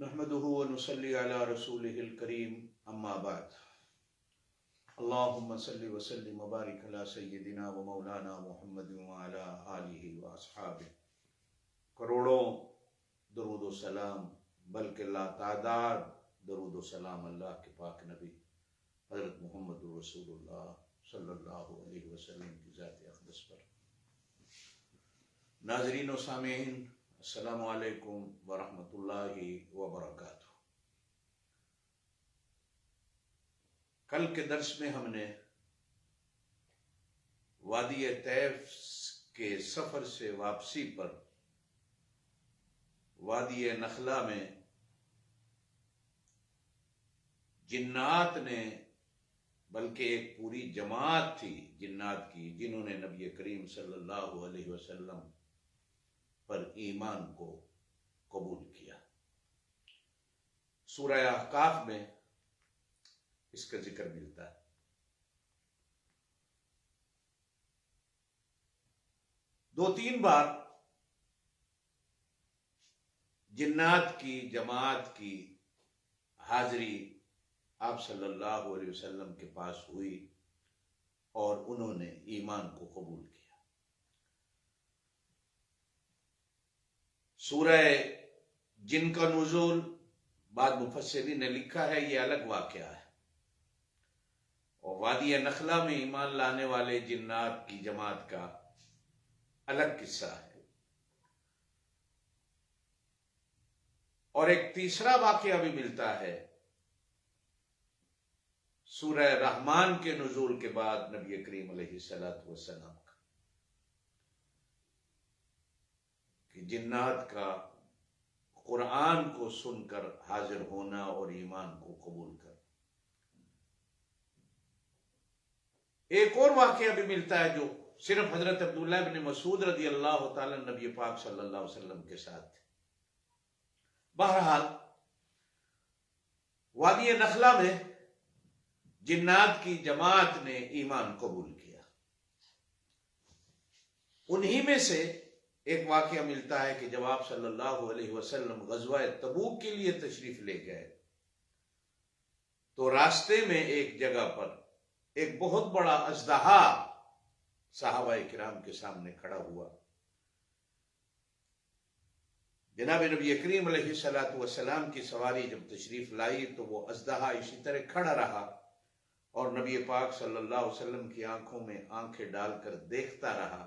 نحمده ونصلي على رسوله الكريم اما بعد اللهم صل وسلم وبارك على سيدنا ومولانا محمد وعلى آلہ واصحابہ. کروڑوں درود و سلام بلکہ لا تعداد درود و سلام اللہ کے پاک نبی حضرت محمد رسول اللہ صلی اللہ علیہ وسلم کی ذات اقدس پر. ناظرین و سامعین، السلام علیکم ورحمۃ اللہ وبرکاتہ. کل کے درس میں ہم نے وادی طیف کے سفر سے واپسی پر وادی نخلا میں جنات نے، بلکہ ایک پوری جماعت تھی جنات کی، جنہوں نے نبی کریم صلی اللہ علیہ وسلم پر ایمان کو قبول کیا. سورہ احقاف میں اس کا ذکر ملتا ہے. دو تین بار جنات کی جماعت کی حاضری آپ صلی اللہ علیہ وسلم کے پاس ہوئی اور انہوں نے ایمان کو قبول کیا. سورہ جن کا نزول بعض مفسرین نے لکھا ہے یہ الگ واقعہ ہے، اور وادی نخلا میں ایمان لانے والے جنات کی جماعت کا الگ قصہ ہے. اور ایک تیسرا واقعہ بھی ملتا ہے سورہ رحمان کے نزول کے بعد نبی کریم علیہ السلام کا، کہ جنات کا قرآن کو سن کر حاضر ہونا اور ایمان کو قبول کرنا. ایک اور واقعہ بھی ملتا ہے جو صرف حضرت عبداللہ بن مسعود رضی اللہ تعالی نبی پاک صلی اللہ علیہ وسلم کے ساتھ تھے. بہرحال وادی نخلا میں جنات کی جماعت نے ایمان قبول کیا. انہی میں سے ایک واقعہ ملتا ہے کہ جب آپ صلی اللہ علیہ وسلم غزوہ تبوک کے لیے تشریف لے گئے تو راستے میں ایک جگہ پر ایک بہت بڑا اژدہا صحابہ کرام کے سامنے کھڑا ہوا. جناب نبی کریم علیہ السلام کی سواری جب تشریف لائی تو وہ اژدہا اسی طرح کھڑا رہا اور نبی پاک صلی اللہ علیہ وسلم کی آنکھوں میں آنکھیں ڈال کر دیکھتا رہا،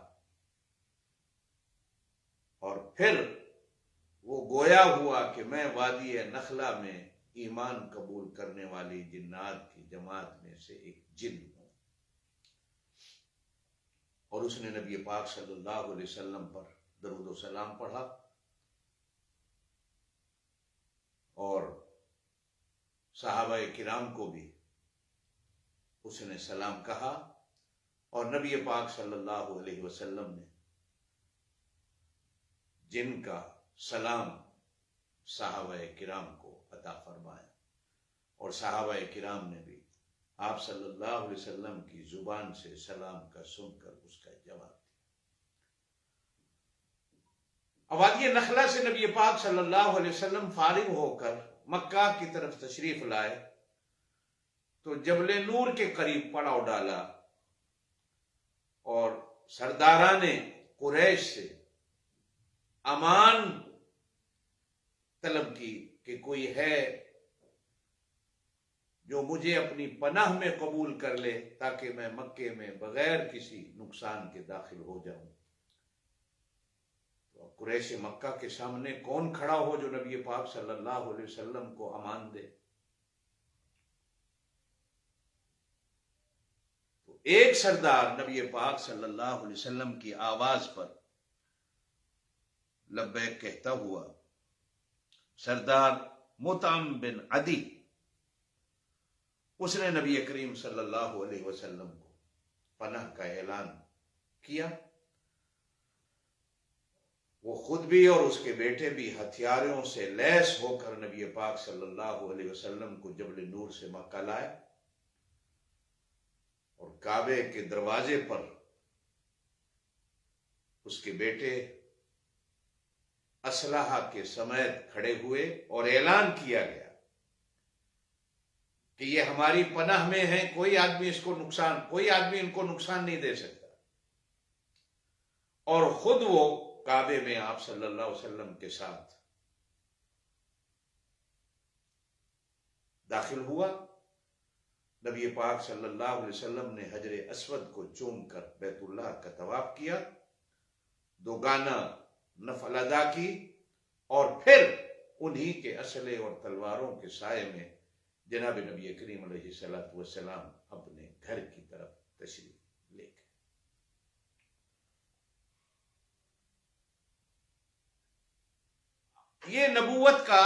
اور پھر وہ گویا ہوا کہ میں وادی نخلا میں ایمان قبول کرنے والی جنات کی جماعت میں سے ایک جن ہوں. اور اس نے نبی پاک صلی اللہ علیہ وسلم پر درود و سلام پڑھا اور صحابہ کرام کو بھی اس نے سلام کہا، اور نبی پاک صلی اللہ علیہ وسلم نے جن کا سلام صحابہ کرام کو عطا فرمایا، اور صحابہ کرام نے بھی آپ صلی اللہ علیہ وسلم کی زبان سے سلام کا سن کر اس کا جواب دیا. وادی نخلا سے نبی پاک صلی اللہ علیہ وسلم فارغ ہو کر مکہ کی طرف تشریف لائے تو جبل نور کے قریب پڑاؤ ڈالا اور سرداران قریش سے امان طلب کی کہ کوئی ہے جو مجھے اپنی پناہ میں قبول کر لے تاکہ میں مکے میں بغیر کسی نقصان کے داخل ہو جاؤں. تو قریش مکہ کے سامنے کون کھڑا ہو جو نبی پاک صلی اللہ علیہ وسلم کو امان دے؟ تو ایک سردار نبی پاک صلی اللہ علیہ وسلم کی آواز پر لبیک کہتا ہوا، سردار مطعم بن عدی، اس نے نبی کریم صلی اللہ علیہ وسلم کو پناہ کا اعلان کیا. وہ خود بھی اور اس کے بیٹے بھی ہتھیاروں سے لیس ہو کر نبی پاک صلی اللہ علیہ وسلم کو جبل نور سے مکہ لائے اور کعبے کے دروازے پر اس کے بیٹے اسلحہ کے سمیت کھڑے ہوئے اور اعلان کیا گیا کہ یہ ہماری پناہ میں ہیں، کوئی آدمی ان کو نقصان نہیں دے سکتا. اور خود وہ کعبے میں آپ صلی اللہ علیہ وسلم کے ساتھ داخل ہوا. نبی پاک صلی اللہ علیہ وسلم نے حجر اسود کو چوم کر بیت اللہ کا طواف کیا، 2 گانا نفل ادا کی، اور پھر انہی کے اسلحے اور تلواروں کے سائے میں جناب نبی کریم علیہ السلام اپنے گھر کی طرف تشریف لے گئے. یہ نبوت کا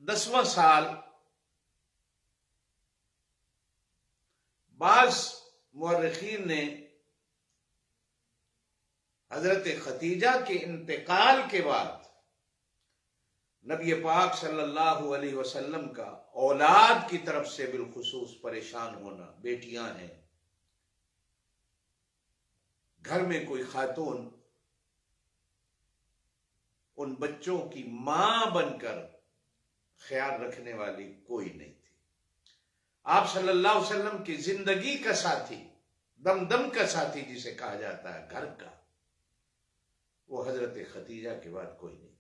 10واں سال. بعض مورخین نے حضرت خدیجہ کے انتقال کے بعد نبی پاک صلی اللہ علیہ وسلم کا اولاد کی طرف سے بالخصوص پریشان ہونا، بیٹیاں ہیں، گھر میں کوئی خاتون ان بچوں کی ماں بن کر خیال رکھنے والی کوئی نہیں تھی. آپ صلی اللہ علیہ وسلم کی زندگی کا ساتھی، دم دم کا ساتھی جسے کہا جاتا ہے گھر کا، وہ حضرت خدیجہ کے بعد کوئی نہیں تھا.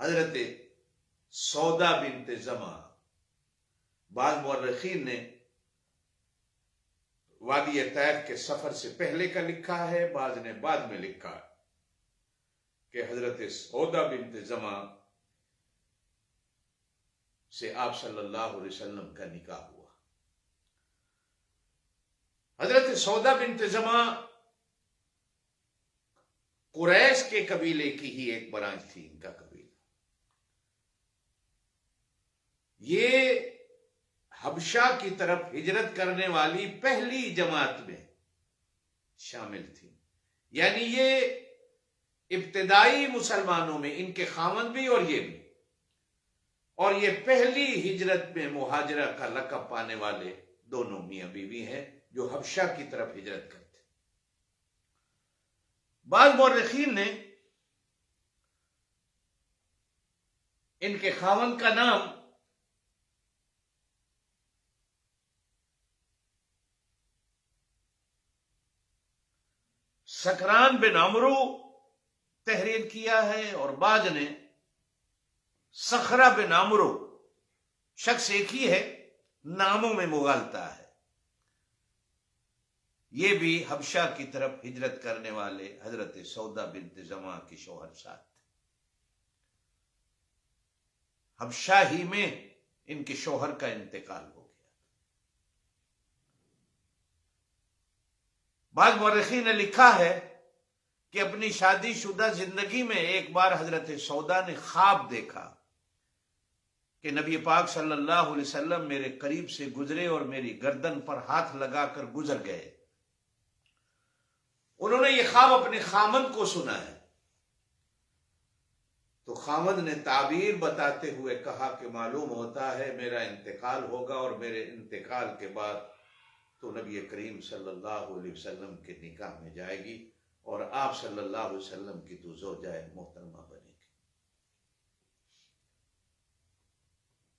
حضرت سودا بنت زمع، بعض مورخین نے وادی طیف کے سفر سے پہلے کا لکھا ہے، بعض نے بعد میں لکھا ہے کہ حضرت سودا بنت زمع سے آپ صلی اللہ علیہ وسلم کا نکاح ہوا. حضرت سودا بنت زمع قریش کے قبیلے کی ہی ایک برانچ تھی، ان کا قبیلہ. یہ حبشہ کی طرف ہجرت کرنے والی پہلی جماعت میں شامل تھی. یعنی یہ ابتدائی مسلمانوں میں ان کے خاوند بھی اور یہ بھی، اور یہ پہلی ہجرت میں مہاجرہ کا لقب پانے والے دونوں میاں بیوی ہیں جو حبشہ کی طرف ہجرت کرتے. بعض مورخین نے ان کے خاوند کا نام سکران بن عمرو تحریر کیا ہے، اور بعض نے صخرہ بن عمرو. شخص ایک ہی ہے، ناموں میں مغالطہ ہے. یہ بھی حبشہ کی طرف ہجرت کرنے والے حضرت سودا بنت زمع کے شوہر ساتھ تھے. حبشہ ہی میں ان کے شوہر کا انتقال ہو گیا. بعض مورخین نے لکھا ہے کہ اپنی شادی شدہ زندگی میں ایک بار حضرت سودا نے خواب دیکھا کہ نبی پاک صلی اللہ علیہ وسلم میرے قریب سے گزرے اور میری گردن پر ہاتھ لگا کر گزر گئے. انہوں نے یہ خواب اپنے خامند کو سنا ہے، تو خامند نے تعبیر بتاتے ہوئے کہا کہ معلوم ہوتا ہے میرا انتقال ہوگا، اور میرے انتقال کے بعد تو نبی کریم صلی اللہ علیہ وسلم کے نکاح میں جائے گی، اور آپ صلی اللہ علیہ وسلم کی تو زوجہ محترمہ بنے گی.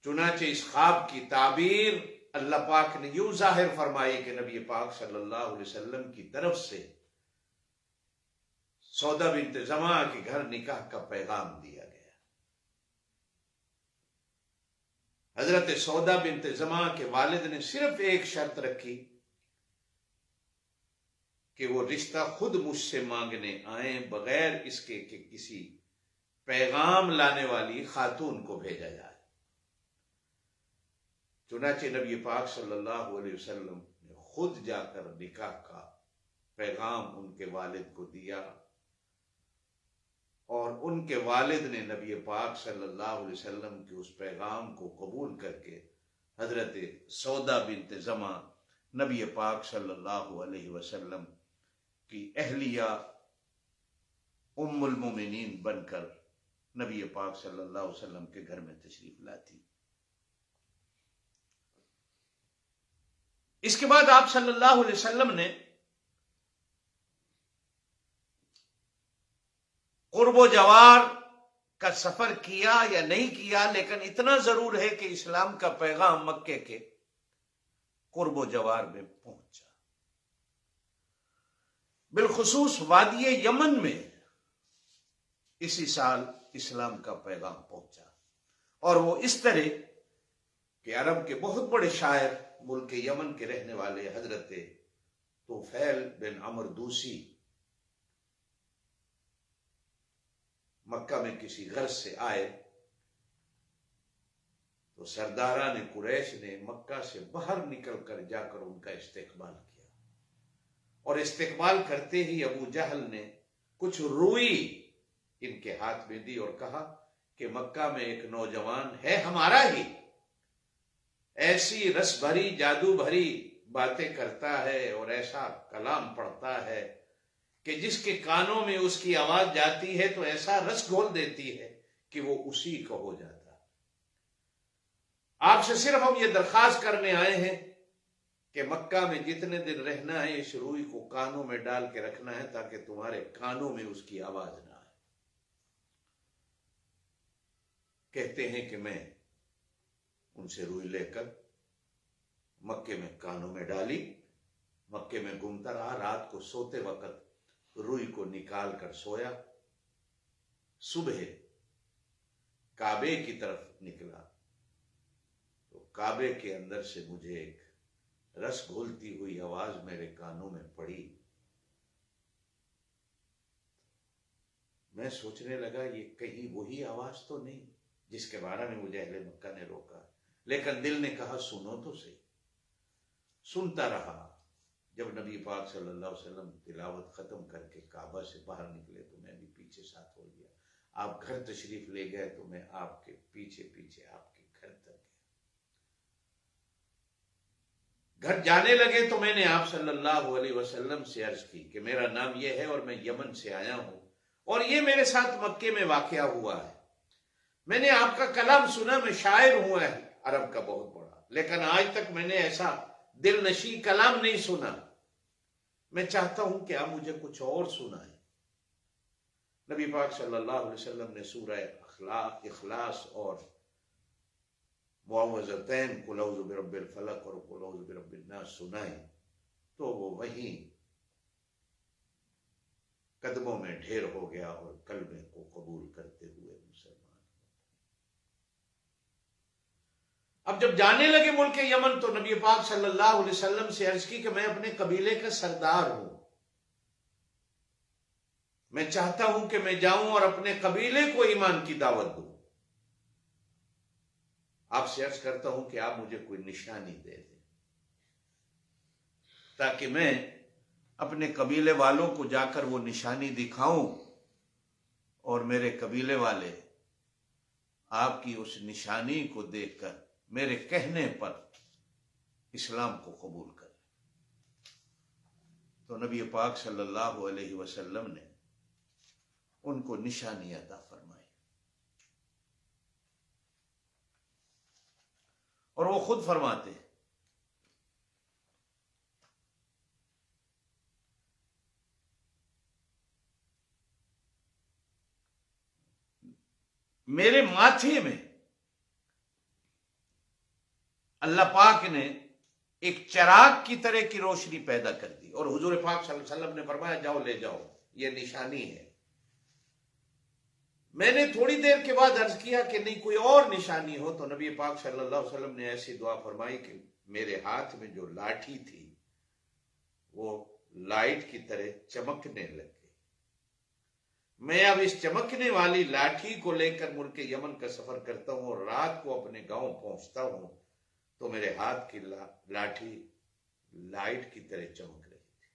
چنانچہ اس خواب کی تعبیر اللہ پاک نے یوں ظاہر فرمائی کہ نبی پاک صلی اللہ علیہ وسلم کی طرف سے سودا بنت زمع کے گھر نکاح کا پیغام دیا گیا. حضرت سودا بنت زمع کے والد نے صرف ایک شرط رکھی کہ وہ رشتہ خود مجھ سے مانگنے آئیں، بغیر اس کے کہ کسی پیغام لانے والی خاتون کو بھیجا جائے. چنانچہ نبی پاک صلی اللہ علیہ وسلم نے خود جا کر نکاح کا پیغام ان کے والد کو دیا، اور ان کے والد نے نبی پاک صلی اللہ علیہ وسلم کے اس پیغام کو قبول کر کے حضرت سودا بنت زمع نبی پاک صلی اللہ علیہ وسلم کی اہلیہ ام المومنین بن کر نبی پاک صلی اللہ علیہ وسلم کے گھر میں تشریف لاتی. اس کے بعد آپ صلی اللہ علیہ وسلم نے قرب و جوار کا سفر کیا یا نہیں کیا، لیکن اتنا ضرور ہے کہ اسلام کا پیغام مکے کے قرب و جوار میں پہنچا۔ بالخصوص وادی یمن میں اسی سال اسلام کا پیغام پہنچا، اور وہ اس طرح کہ عرب کے بہت بڑے شاعر ملک یمن کے رہنے والے حضرت طفیل بن عمر دوسی مکہ میں کسی غرض سے آئے تو سرداران قریش نے مکہ سے باہر نکل کر جا کر ان کا استقبال کیا، اور استقبال کرتے ہی ابو جہل نے کچھ روئی ان کے ہاتھ میں دی اور کہا کہ مکہ میں ایک نوجوان ہے ہمارا ہی، ایسی رس بھری جادو بھری باتیں کرتا ہے اور ایسا کلام پڑھتا ہے کہ جس کے کانوں میں اس کی آواز جاتی ہے تو ایسا رس گھول دیتی ہے کہ وہ اسی کا ہو جاتا ہے۔ آپ سے صرف ہم یہ درخواست کرنے آئے ہیں کہ مکہ میں جتنے دن رہنا ہے اس روئی کو کانوں میں ڈال کے رکھنا ہے تاکہ تمہارے کانوں میں اس کی آواز نہ آئے۔ کہتے ہیں کہ میں ان سے روئی لے کر مکے میں کانوں میں ڈالی، مکے میں گھومتا رہا، رات کو سوتے وقت روئی کو نکال کر سویا، صبح کعبے کی طرف نکلا تو کعبے کے اندر سے مجھے ایک رس گھولتی ہوئی آواز میرے کانوں میں پڑی۔ میں سوچنے لگا یہ کہیں وہی آواز تو نہیں جس کے بارے میں مجھے اہل مکہ نے روکا، لیکن دل نے کہا سنو تو صحیح۔ سنتا رہا۔ جب نبی پاک صلی اللہ علیہ وسلم تلاوت ختم کر کے کعبہ سے باہر نکلے تو میں بھی پیچھے ساتھ ہو گیا۔ آپ گھر تشریف لے گئے تو میں آپ کے پیچھے پیچھے آپ کے گھر تک گیا۔ گھر جانے لگے تو میں نے آپ صلی اللہ علیہ وسلم سے عرض کی کہ میرا نام یہ ہے اور میں یمن سے آیا ہوں اور یہ میرے ساتھ مکے میں واقعہ ہوا ہے۔ میں نے آپ کا کلام سنا، میں شاعر ہوں عرب کا بہت بڑا، لیکن آج تک میں نے ایسا دل نشیں کلام نہیں سنا۔ میں چاہتا ہوں کہ آپ مجھے کچھ اور سنائیں۔ نبی پاک صلی اللہ علیہ وسلم نے سورہ اخلاص اور معوذتین قل اعوذ برب الفلق اور قل اعوذ برب الناس سنائیں تو وہ وہیں قدموں میں ڈھیر ہو گیا اور کلمے کو قبول کرتے ہوئے مسلمان۔ اب جب جانے لگے ملک یمن تو نبی پاک صلی اللہ علیہ وسلم سے عرض کی کہ میں اپنے قبیلے کا سردار ہوں، میں چاہتا ہوں کہ میں جاؤں اور اپنے قبیلے کو ایمان کی دعوت دوں۔ آپ سے عرض کرتا ہوں کہ آپ مجھے کوئی نشانی دے دیں تاکہ میں اپنے قبیلے والوں کو جا کر وہ نشانی دکھاؤں اور میرے قبیلے والے آپ کی اس نشانی کو دیکھ کر میرے کہنے پر اسلام کو قبول کریں۔ تو نبی پاک صلی اللہ علیہ وسلم نے ان کو نشانی عطا فرمائی اور وہ خود فرماتے میرے ماتھے میں اللہ پاک نے ایک چراغ کی طرح کی روشنی پیدا کر دی اور حضور پاک صلی اللہ علیہ وسلم نے فرمایا جاؤ لے جاؤ، یہ نشانی ہے۔ میں نے تھوڑی دیر کے بعد عرض کیا کہ نہیں کوئی اور نشانی ہو، تو نبی پاک صلی اللہ علیہ وسلم نے ایسی دعا فرمائی کہ میرے ہاتھ میں جو لاٹھی تھی وہ لائٹ کی طرح چمکنے لگ گئی۔ میں اب اس چمکنے والی لاٹھی کو لے کر ملک یمن کا سفر کرتا ہوں اور رات کو اپنے گاؤں پہنچتا ہوں تو میرے ہاتھ کی لاٹھی لائٹ کی طرح چمک رہی تھی۔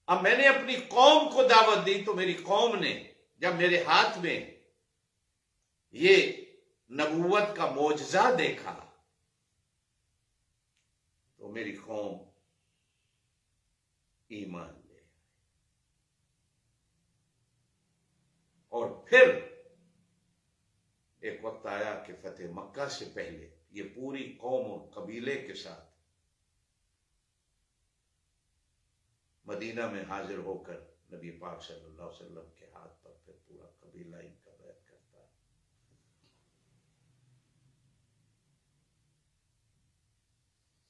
اب میں نے اپنی قوم کو دعوت دی تو میری قوم نے جب میرے ہاتھ میں یہ نبوت کا معجزہ دیکھا تو میری قوم ایمان لے اور پھر ایک وقت آیا کہ فتح مکہ سے پہلے یہ پوری قوم اور قبیلے کے ساتھ مدینہ میں حاضر ہو کر نبی پاک صلی اللہ علیہ وسلم کے ہاتھ پر پھر پورا قبیلہ ان کا بیعت کرتا ہے۔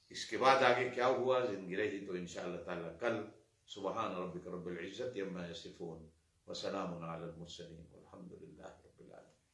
اس کے بعد آگے کیا ہوا زندگی رہی تو انشاءاللہ تعالی کل۔ سبحان ربک رب العزت عما یصفون وسلام علی المرسلین والحمد للہ رب العالمین۔